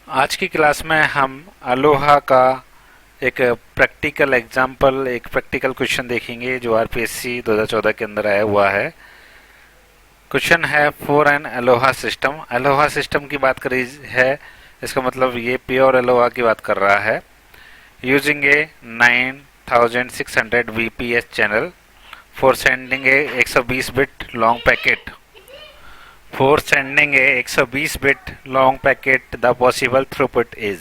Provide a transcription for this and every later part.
आज की क्लास में हम अलोहा का एक प्रैक्टिकल एग्जाम्पल, एक प्रैक्टिकल क्वेश्चन देखेंगे जो आरपीएससी 2014 के अंदर आया हुआ है। क्वेश्चन है for an ALOHA system. ALOHA system की बात करी है, इसका मतलब ये प्योर अलोहा की बात कर रहा है। Using A 9600 VPS channel for sending A 120 bit long packet for sending A 120 bit long packet the possible throughput is.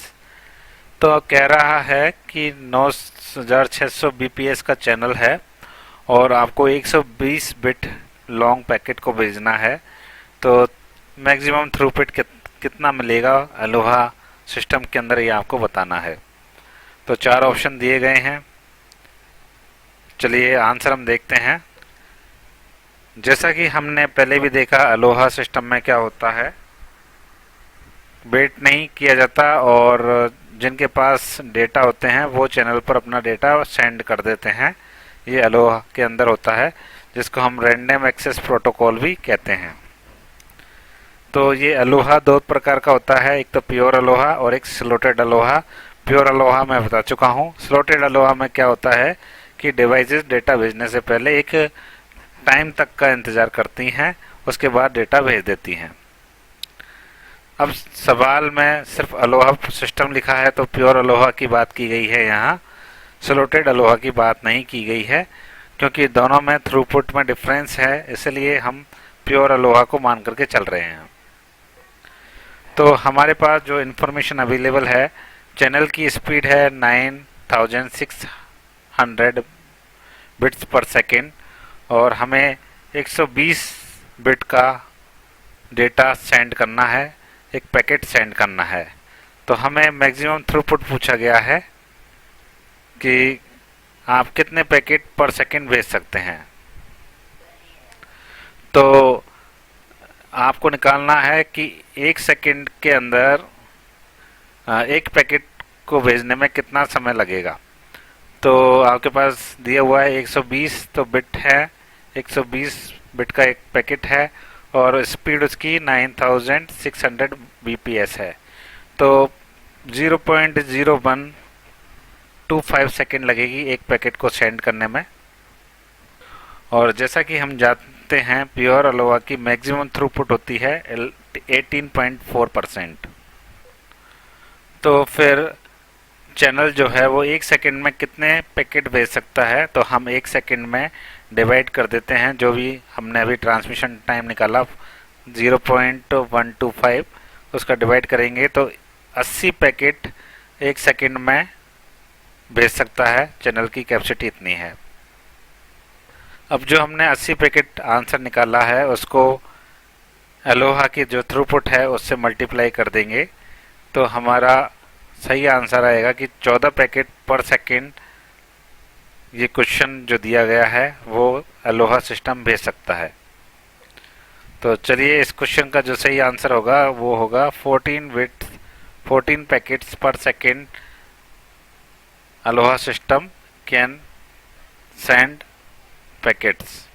तो कह रहा है कि 9600 बीपीएस का चैनल है और आपको 120 बिट लॉन्ग पैकेट को भेजना है, तो मैक्सिमम थ्रूपुट कितना मिलेगा अलोहा सिस्टम के अंदर, ये आपको बताना है। तो चार ऑप्शन दिए गए हैं, चलिए आंसर हम देखते हैं। जैसा कि हमने पहले भी देखा, अलोहा सिस्टम में क्या होता है, वेट नहीं किया जाता और जिनके पास डेटा होते हैं वो चैनल पर अपना डेटा सेंड कर देते हैं। ये अलोहा के अंदर होता है, जिसको हम रैंडम एक्सेस प्रोटोकॉल भी कहते हैं। तो ये अलोहा दो प्रकार का होता है, एक तो प्योर अलोहा और एक स्लॉटेड अलोहा। प्योर अलोहा मैं बता चुका हूँ। स्लॉटेड अलोहा में क्या होता है कि डिवाइसेस डेटा भेजने से पहले एक टाइम तक का इंतजार करती हैं, उसके बाद डेटा भेज देती हैं। अब सवाल में सिर्फ अलोहा सिस्टम लिखा है, तो प्योर अलोहा की बात की गई है, यहाँ स्लॉटेड अलोहा की बात नहीं की गई है, क्योंकि दोनों में थ्रूपुट में डिफरेंस है, इसलिए हम प्योर अलोहा को मान करके चल रहे हैं। तो हमारे पास जो इंफॉर्मेशन अवेलेबल है, चैनल की स्पीड है 9600 बिट्स पर सेकेंड और हमें 120 बिट का डेटा सेंड करना है, एक पैकेट सेंड करना है। तो हमें मैक्सिमम थ्रूपुट पूछा गया है कि आप कितने पैकेट पर सेकेंड भेज सकते हैं। तो आपको निकालना है कि एक सेकेंड के अंदर एक पैकेट को भेजने में कितना समय लगेगा। तो आपके पास दिया हुआ है 120 तो बिट है, 120 बिट का एक पैकेट है और स्पीड उसकी 9600 बीपीएस है। तो 0.0125 सेकेंड लगेगी एक पैकेट को सेंड करने में। और जैसा कि हम जानते हैं, प्योर अलोहा की मैक्सिमम थ्रूपुट होती है 18.4%। तो फिर चैनल जो है वो एक सेकेंड में कितने पैकेट भेज सकता है, तो हम एक सेकेंड में डिवाइड कर देते हैं। जो भी हमने अभी ट्रांसमिशन टाइम निकाला 0.125, उसका डिवाइड करेंगे तो 80 पैकेट एक सेकेंड में भेज सकता है। चैनल की कैपेसिटी इतनी है। अब जो हमने 80 पैकेट आंसर निकाला है, उसको अलोहा की जो थ्रूपुट है उससे मल्टीप्लाई कर देंगे, तो हमारा सही आंसर आएगा कि 14 पैकेट पर सेकेंड ये क्वेश्चन जो दिया गया है वो अलोहा सिस्टम भेज सकता है। तो चलिए, इस क्वेश्चन का जो सही आंसर होगा वो होगा 14 पैकेट्स पर second Aloha system can send packets.